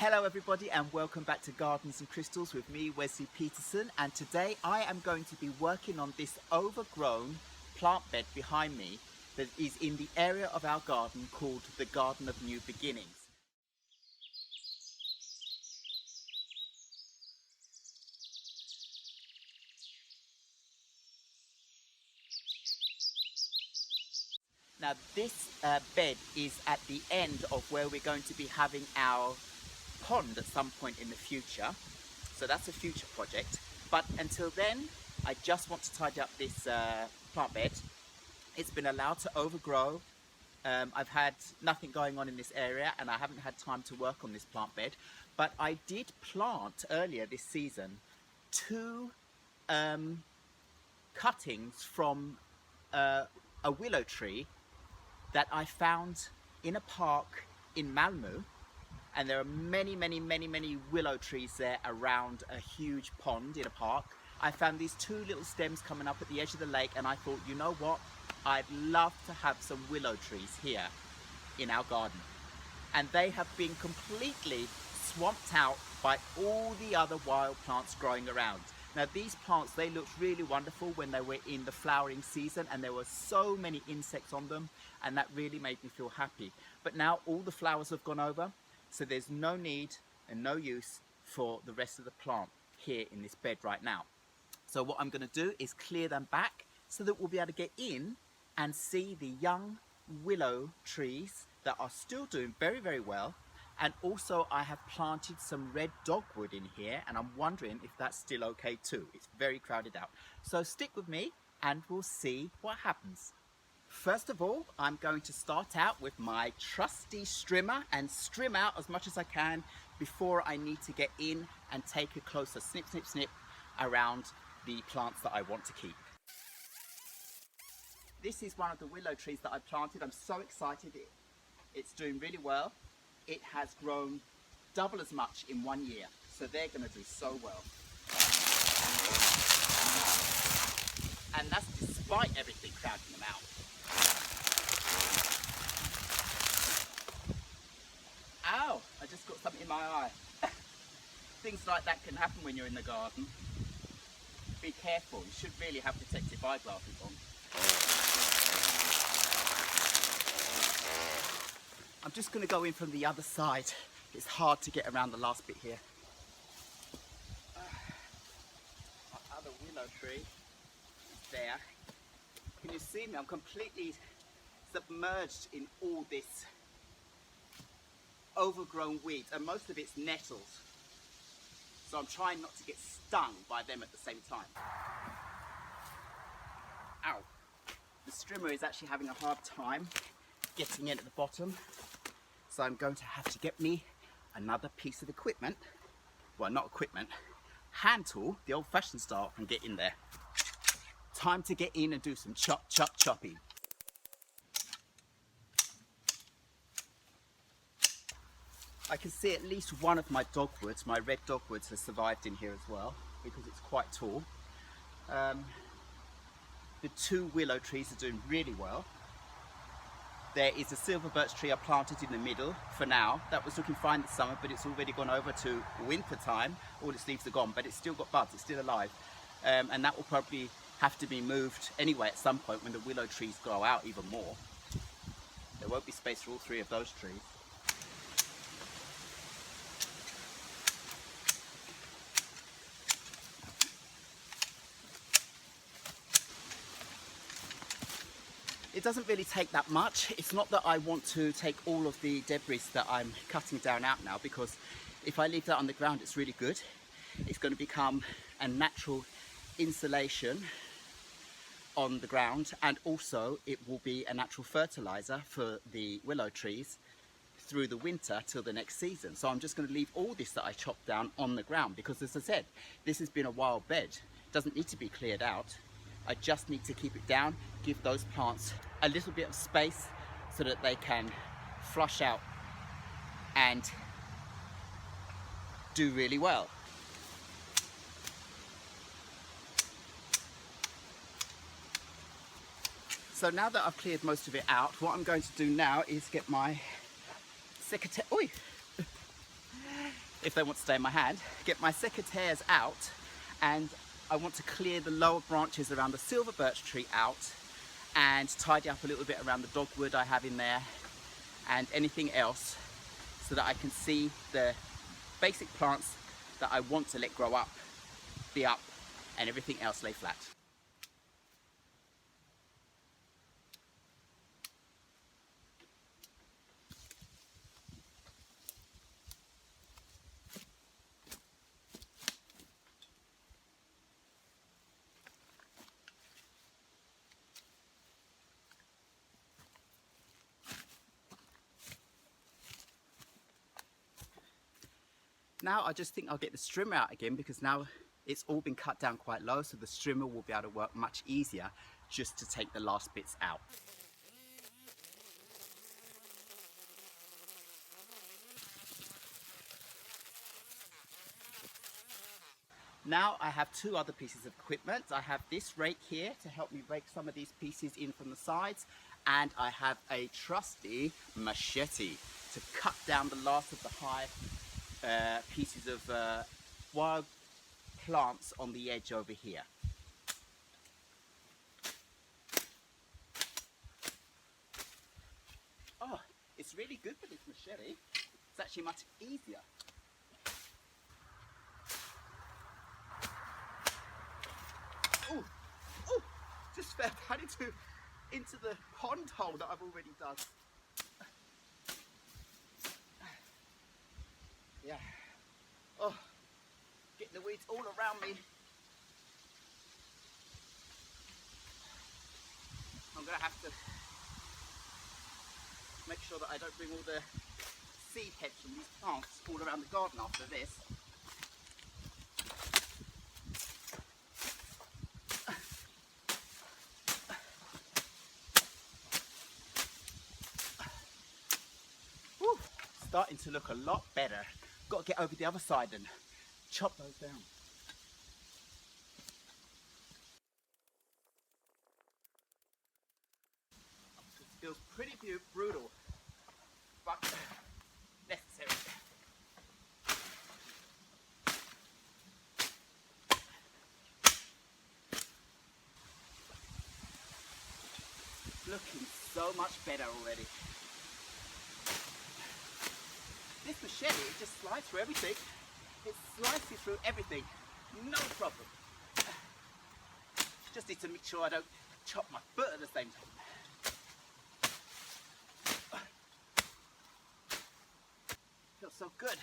Hello everybody and welcome back to Gardens and Crystals with me, Wesley Peterson, and today I am going to be working on this overgrown plant bed behind me that is in the area of our garden called the Garden of New Beginnings. Now this bed is at the end of where we're going to be having our pond at some point in the future, so that's a future project. But until then, I just want to tidy up this plant bed. It's been allowed to overgrow. I've had nothing going on in this area and I haven't had time to work on this plant bed, but I did plant earlier this season two cuttings from a willow tree that I found in a park in Malmö. And there are many willow trees there around a huge pond in a park. I found these two little stems coming up at the edge of the lake and I thought, you know what? I'd love to have some willow trees here in our garden. And they have been completely swamped out by all the other wild plants growing around. Now these plants, they looked really wonderful when they were in the flowering season and there were so many insects on them and that really made me feel happy. But now all the flowers have gone over, so there's no need and no use for the rest of the plant here in this bed right now. So what I'm going to do is clear them back so that we'll be able to get in and see the young willow trees that are still doing very well. And also I have planted some red dogwood in here and I'm wondering if that's still okay too. It's very crowded out. So stick with me and we'll see what happens. First of all, I'm going to start out with my trusty strimmer and strim out as much as I can before I need to get in and take a closer snip around the plants that I want to keep. This is one of the willow trees that I planted. I'm so excited. It's doing really well. It has grown double as much in 1 year, so they're going to do so well. And that's despite everything crowding them out. Ow! I just got something in my eye. Things like that can happen when you're in the garden. Be careful, you should really have protective eyeglasses on. I'm just going to go in from the other side. It's hard to get around the last bit here. My other willow tree is there. Can you see me? I'm completely submerged in all this overgrown weeds, and most of it's nettles. So I'm trying not to get stung by them at the same time. Ow! The strimmer is actually having a hard time getting in at the bottom. So I'm going to have to get me another piece of equipment. Well, not equipment, hand tool, the old fashioned style, and get in there. Time to get in and do some chopping. I can see at least one of my dogwoods, my red dogwoods, has survived in here as well because it's quite tall. The two willow trees are doing really well. There is a silver birch tree I planted in the middle for now. That was looking fine this summer, but it's already gone over to winter time. All its leaves are gone, but it's still got buds, it's still alive. And that will probably have to be moved anyway at some point when the willow trees grow out even more. There won't be space for all three of those trees. It doesn't really take that much. It's not that I want to take all of the debris that I'm cutting down out now, because if I leave that on the ground, it's really good. It's going to become a natural insulation on the ground, and also it will be a natural fertilizer for the willow trees through the winter till the next season. So I'm just going to leave all this that I chopped down on the ground because, as I said, this has been a wild bed. It doesn't need to be cleared out. I just need to keep it down, give those plants a little bit of space so that they can flush out and do really well. So now that I've cleared most of it out, what I'm going to do now is get my if they want to stay in my hand, get my secateurs out, and I want to clear the lower branches around the silver birch tree out and tidy up a little bit around the dogwood I have in there and anything else, so that I can see the basic plants that I want to let grow up, be up, and everything else lay flat. Now I just think I'll get the strimmer out again, because now it's all been cut down quite low, so the strimmer will be able to work much easier just to take the last bits out. Now I have two other pieces of equipment. I have this rake here to help me rake some of these pieces in from the sides, and I have a trusty machete to cut down the last of the high pieces of wild plants on the edge over here. Oh, it's really good with this machete. It's actually much easier. Oh, oh, just fell down into the pond hole that I've already dug. Yeah. Oh, getting the weeds all around me. I'm going to have to make sure that I don't bring all the seed heads from these plants all around the garden after this. Whew, starting to look a lot better. Got to get over the other side and chop those down. It feels pretty brutal, but necessary. Looking so much better already. This machete just slides through everything. It slices through everything, no problem. Just need to make sure I don't chop my foot at the same time. Feels so good.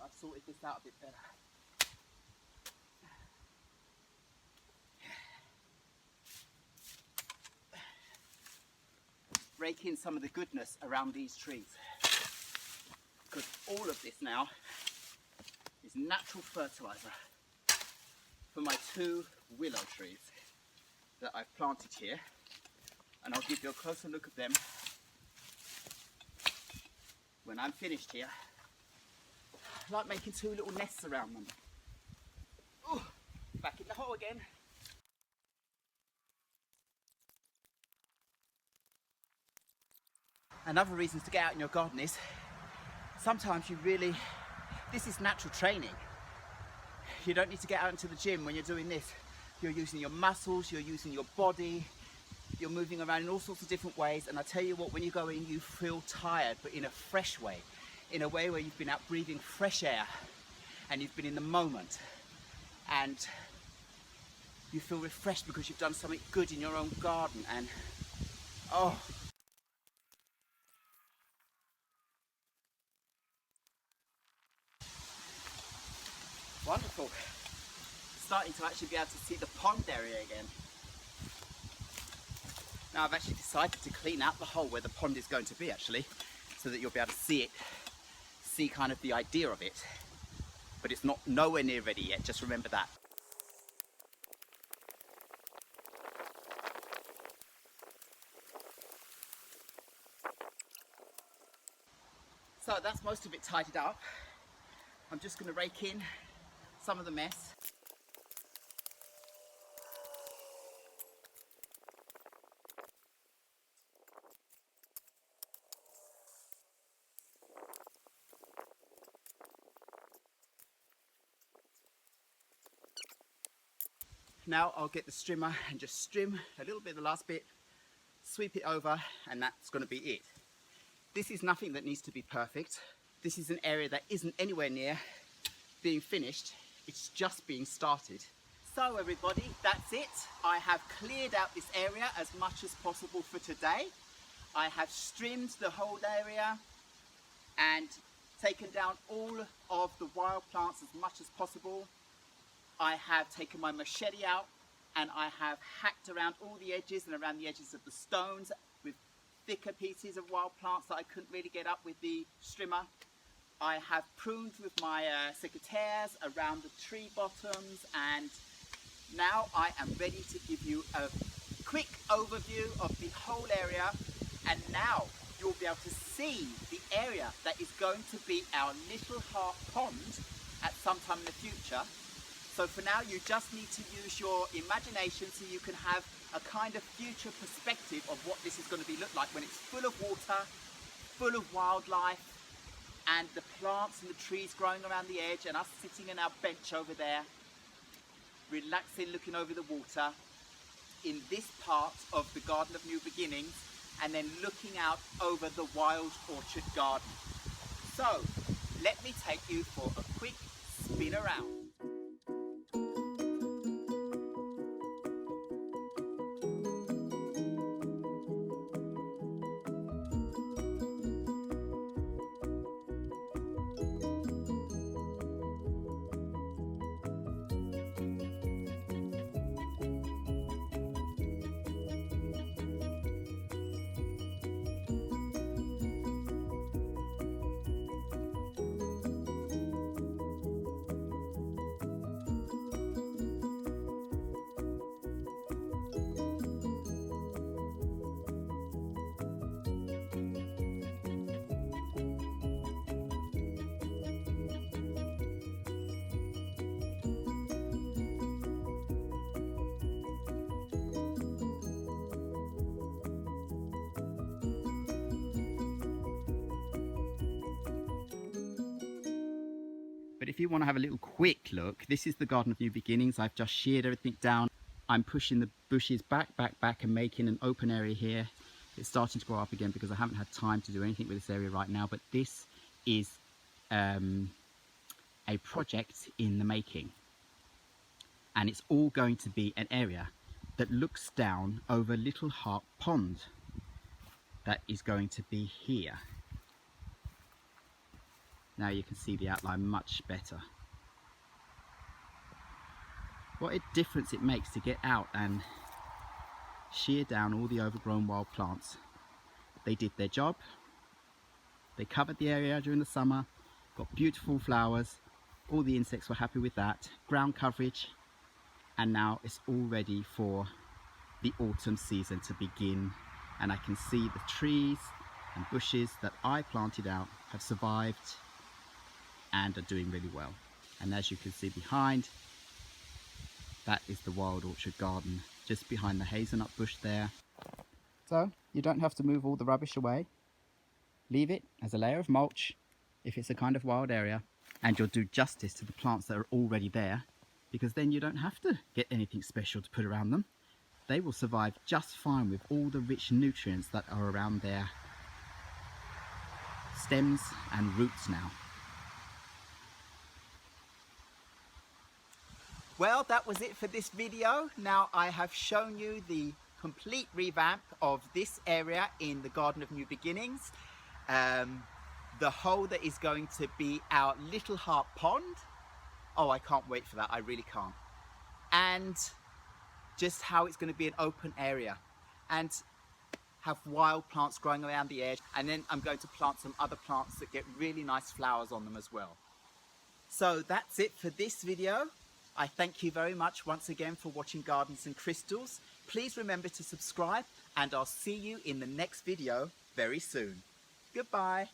I've sorted this out a bit better. Rake in some of the goodness around these trees, because all of this now is natural fertilizer for my two willow trees that I've planted here, and I'll give you a closer look at them when I'm finished here. I like making two little nests around them. Ooh, back in the hole again. Another reason to get out in your garden is sometimes this is natural training. You don't need to get out into the gym when you're doing this. You're using your muscles, you're using your body, you're moving around in all sorts of different ways, and I tell you what, when you go in, you feel tired, but in a fresh way, in a way where you've been out breathing fresh air and you've been in the moment, and you feel refreshed because you've done something good in your own garden. And oh, wonderful. Starting to actually be able to see the pond area again. Now I've actually decided to clean out the hole where the pond is going to be, actually, so that you'll be able to see it, see kind of the idea of it. But it's not nowhere near ready yet, just remember that. So that's most of it tidied up. I'm just going to rake in some of the mess. Now I'll get the strimmer and just strim a little bit of the last bit, sweep it over, and that's going to be it. This is nothing that needs to be perfect. This is an area that isn't anywhere near being finished. It's just being started. So everybody, that's it. I have cleared out this area as much as possible for today. I have strimmed the whole area and taken down all of the wild plants as much as possible. I have taken my machete out and I have hacked around all the edges and around the edges of the stones with thicker pieces of wild plants that I couldn't really get up with the strimmer. I have pruned with my secateurs around the tree bottoms, and now I am ready to give you a quick overview of the whole area, and now you'll be able to see the area that is going to be our little heart pond at some time in the future. So for now you just need to use your imagination so you can have a kind of future perspective of what this is going to look like when it's full of water, full of wildlife, and the plants and the trees growing around the edge, and us sitting in our bench over there, relaxing, looking over the water in this part of the Garden of New Beginnings, and then looking out over the wild orchard garden. So let me take you for a quick spin around. But if you want to have a little quick look, this is the Garden of New Beginnings. I've just sheared everything down. I'm pushing the bushes back and making an open area here. It's starting to grow up again because I haven't had time to do anything with this area right now, but this is a project in the making. And it's all going to be an area that looks down over Little Heart Pond that is going to be here. Now you can see the outline much better. What a difference it makes to get out and shear down all the overgrown wild plants. They did their job. They covered the area during the summer, got beautiful flowers, all the insects were happy with that, ground coverage, and now it's all ready for the autumn season to begin. And I can see the trees and bushes that I planted out have survived and are doing really well. And as you can see behind, that is the wild orchard garden, just behind the hazelnut bush there. So you don't have to move all the rubbish away. Leave it as a layer of mulch if it's a kind of wild area, and you'll do justice to the plants that are already there, because then you don't have to get anything special to put around them. They will survive just fine with all the rich nutrients that are around their stems and roots now. Well, that was it for this video. Now I have shown you the complete revamp of this area in the Garden of New Beginnings. The hole that is going to be our Little Heart Pond. Oh, I can't wait for that, I really can't. And just how it's going to be an open area and have wild plants growing around the edge. And then I'm going to plant some other plants that get really nice flowers on them as well. So that's it for this video. I thank you very much once again for watching Gardens and Crystals. Please remember to subscribe, and I'll see you in the next video very soon. Goodbye.